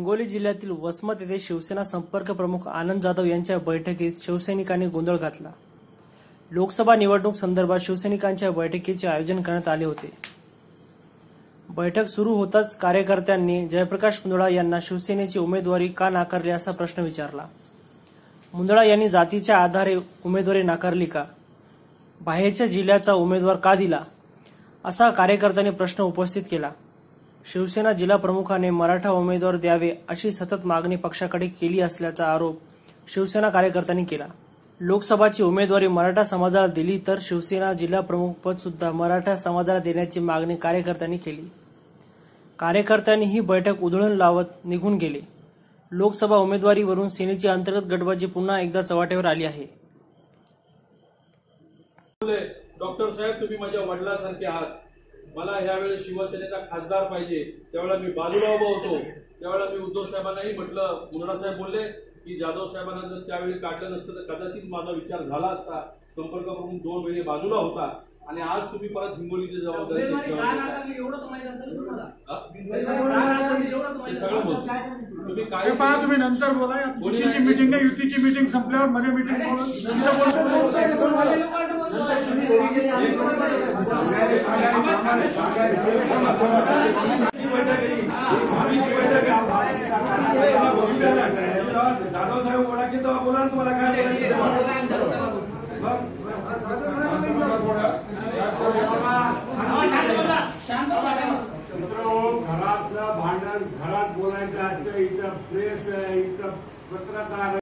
हिंगोली जिल्ह्यातील वसमत येथे शिवसेना संपर्क प्रमुख आनंद जाधव यांच्या बैठकीत शिवसैनिकांनी गोंधळ घातला। लोकसभा निवडणूक संदर्भात शिवसैनिकांच्या बैठकीचे आयोजन करण्यात आले होते। बैठक सुरू होताच कार्यकर्त्यांनी जयप्रकाश मुंदडा यांना शिवसेनेची उमेदवारी का नाकारली असा प्रश्न विचारला। मुंदडा यांनी जातीच्या आधारे उमेदवारी नाकारली का, बाहेरच्या जिल्ह्याचा उमेदवार का दिला, असा कार्यकर्त्यांनी प्रश्न उपस्थित केला। शिवसेना जिल्हा प्रमुखाने मराठा उमेदवार द्यावे अशी सतत मागणी पक्षाकडे केली असल्याचा आरोप शिवसेना कार्यकर्त्यांनी केला। लोकसभाची उमेदवारी मराठा समाजाला दिली तर शिवसेना जिल्हा प्रमुख पद सुद्धा मराठा समाजाला देण्याची मागणी कार्यकर्त्यांनी केली। कार्यकर्त्यांनी ही बैठक उधळून लावत निघून गेले। लोकसभा उमेदवारीवरून सेनेची अंतर्गत गटबाजी पुन्हा एकदा चव्हाट्यावर आली आहे। डॉक्टर साहेब, तुम्ही माझ्या वडिलांसारखे आहात, मला ह्यावेळी शिवसेनेचा खासदार पाहिजे। त्यावेळेला मी बाजूला उभा होतो, त्यावेळेला मी उद्धव साहेबांनाही म्हटलं, मुंदडा साहेब बोलले की जाधव साहेबांना जर त्यावेळी काढलं नसतं तर कदाचित माझा विचार झाला असता। संपर्क प्रमुख 2 महिने बाजूला होता आणि आज तुम्ही परत हिंगोलीची जबाबदारी सगळं बोलतो तुम्ही काय तुम्ही नंतर बोला। युतीची मीटिंग आहे, युतीची मीटिंग संपल्यावर मध्ये मीटिंग जाधव साहेब बोला की तेव्हा बोला ना, तुम्हाला काय घरातलं भांडण घरात बोलायचं असतं, इथं प्रेस, इथं पत्रकार